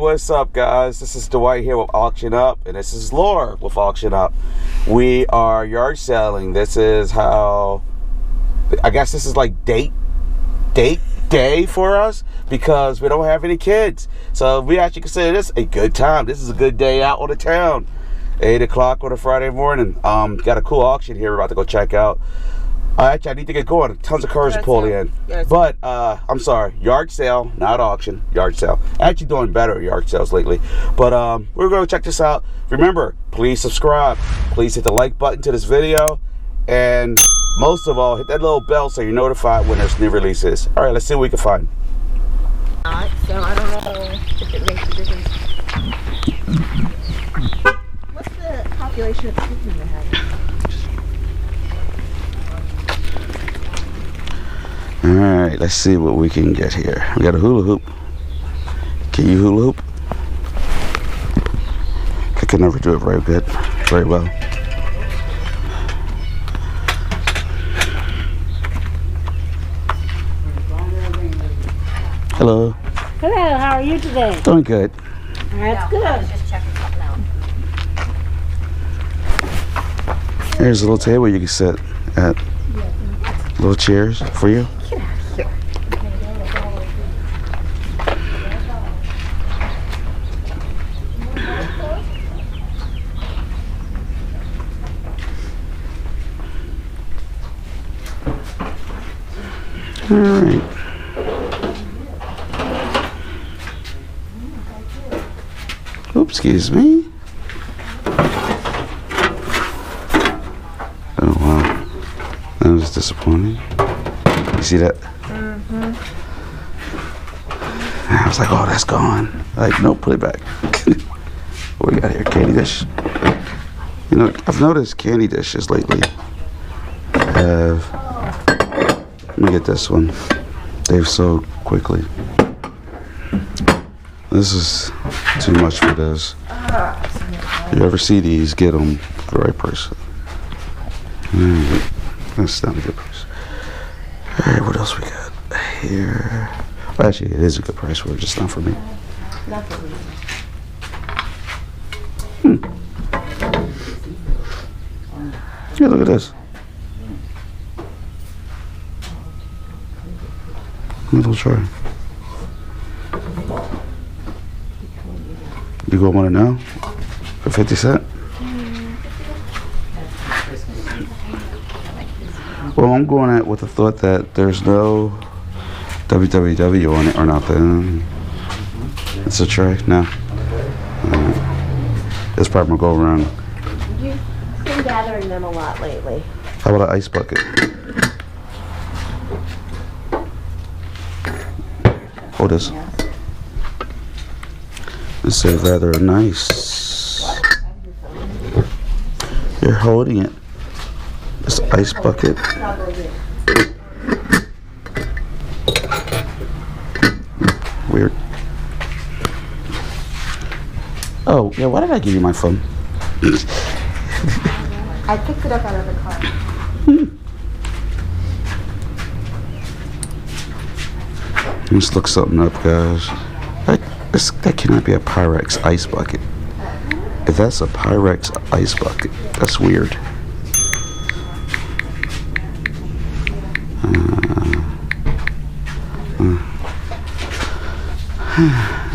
what's up, guys? This is Dwight here with Auction Up, and this is Laura with Auction Up. We are yard selling. This is how, I guess this is like date day for us because we don't have any kids. So we actually consider this a good time. This is a good day out on the town. 8 o'clock on a Friday morning. Got a cool auction here we're about to go check out. Actually, I need to get going. Tons of cars pulling in. But, I'm sorry. Yard sale, not auction. Yard sale. Actually doing better at yard sales lately. But, we're going to check this out. Remember, please subscribe. Please hit the like button to this video. And, most of all, hit that little bell so you're notified when there's new releases. Alright, let's see what we can find. So, I don't know if it makes a difference. What's the population of people in the head? Alright, let's see what we can get here. We got a hula hoop. Can you hula hoop? I can never do it very well. Hello. Hello, how are you today? Doing good. That's good. I was just checking something out. Here's a little table you can sit at. Little chairs for you. Get out of here. All right. Oops, excuse me. Oh wow, that was disappointing. You see that? Mm-hmm. I was like, oh, that's gone. Like, nope, put it back. What do we got here? Candy dish. You know, I've noticed candy dishes lately have. Let me get this one. They've sold quickly. This is too much for this. If you ever see these, get them for the right price. That's not a good price. Alright, what else we got here? Well, actually, it is a good price, but just not for me. Not for me. Yeah, look at this. Little try. You go want it now? For 50 cents? Well, I'm going at with the thought that there's no www on it or nothing. It's a tray? No. It's probably gonna go around. You've been gathering them a lot lately. How about an ice bucket? Hold this. This is rather nice. You're holding it. This ice bucket. Weird. Oh, yeah, why did I give you my phone? I picked it up out of the car. Let's look something up, guys. That cannot be a Pyrex ice bucket. If that's a Pyrex ice bucket, that's weird.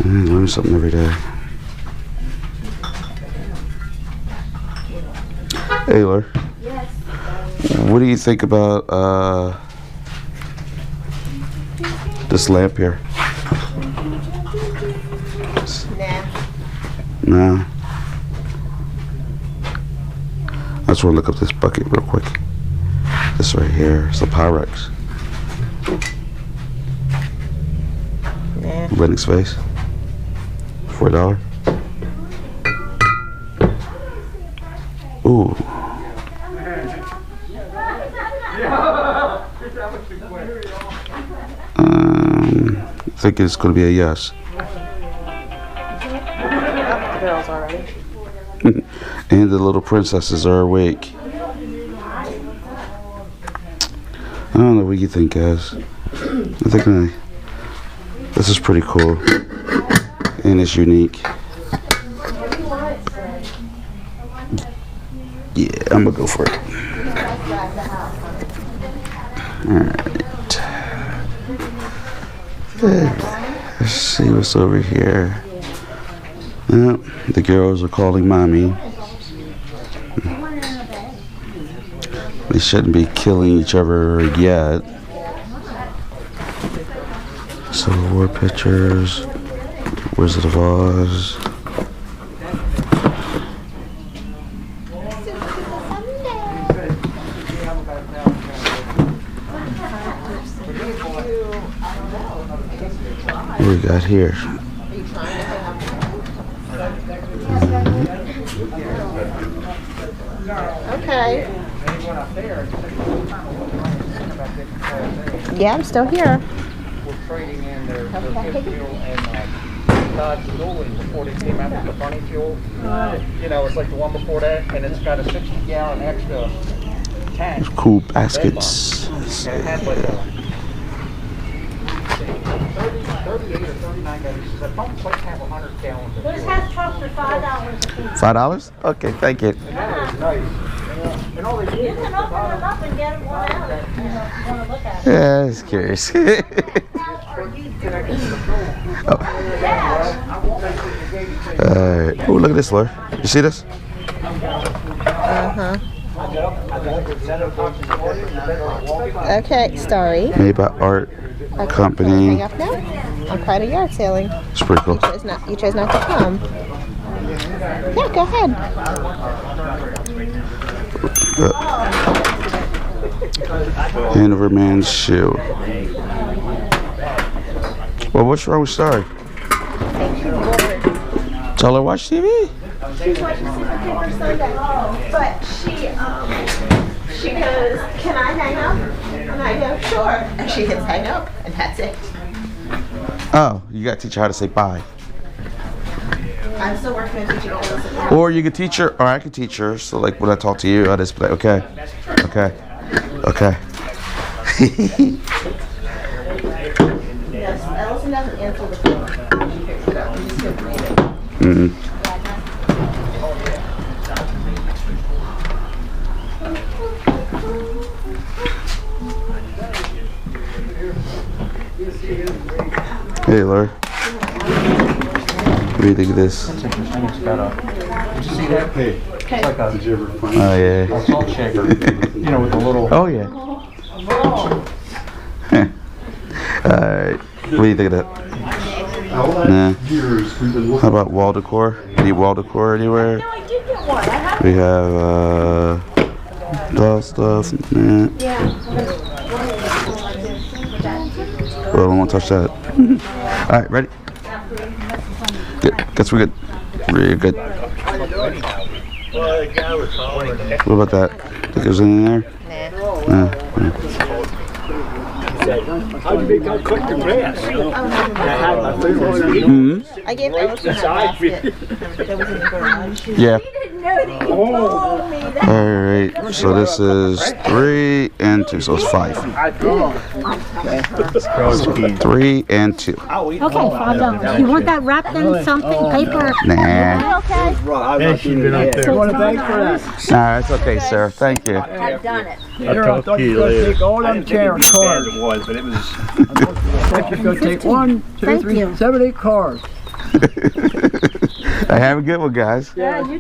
Learn something every day. Hey, Laura. Yes. What do you think about this lamp here? Nah. Nah. I just want to look up this bucket real quick. This right here. It's a Pyrex. Nah. Linux face. $4. Ooh. I think it's going to be a yes. The girls already. And the little princesses are awake. I don't know what you think, guys. I think this is pretty cool. and it's unique. Yeah, I'm gonna go for it. Alright. Let's see what's over here. Yep, the girls are calling mommy. They shouldn't be killing each other yet. Civil War pictures. Wizard of Oz. What do we got here? Okay. Yeah, I'm still here. We're trading in their fifth fuel and Dodge Dueling before they came out with the funny fuel. You know, it's like the one before that, and it's got a 60-gallon extra tank. Cool baskets. And it had like a 38 or 39 gallons. That pump like have 100 gallons of fuel. This has trucks for $5. $5? Okay, thank you. And that was nice. And all they do You is can open them up and get one out if you want to look at it. Yeah, I was curious. Alright. Oh, look at this, Laura. You see this? Okay, sorry. Made by Art Company. Hang up now. I'm part of yard sailing. It's pretty cool. You chose not to come. Yeah, go ahead. Hanover Man's Shoe. Well, what's wrong with Starry? Tell her watch TV. She's watching Super Paper Sunday, but she goes, "Can I hang up?" And I go, "Sure." And she hits hang up, and that's it. Oh, you gotta teach her how to say bye. I'm still working on teaching her to listen. Or you could teach her, or I could teach her. So like when I talk to you, I just be like, okay, okay, okay. Yes, Ellison doesn't answer the phone. She figures it out. We just couldn't read it. Mm-hmm. Hey, Laura. What do you think of this? That's interesting. It's got a. Did you see that? Hey. It's like a. Did you ever find Oh yeah. a salt shaker? You know, with a little. Oh yeah. Alright. What do you think of that? Nah. How about wall decor? Any wall decor anywhere? No, I did get one. I have We have doll stuff. Nah. Well, I don't want to touch that. Alright, ready? Good. Guess we're good. Really good. What about that? Think there's anything there? Nah. Nah. How do they cut the grass? Mm-hmm. I gave Ellison that basket that was in the garage. Yeah. I didn't know that you told me that. Alright, so this is 3 and 2, so it's 5. 3 and 2. Okay, $5. You want that wrapped in something, paper? Nah. Okay. Yeah, she's been up there. So it's $5? Nah, it's okay, sir. Thank you. I've done it. I'll talk to you later. Take all them carrot cars. It was, but it was. You're gonna take 1, 2, Thank 3, you. 7, 8 cars. Have a good one, guys. Yeah, you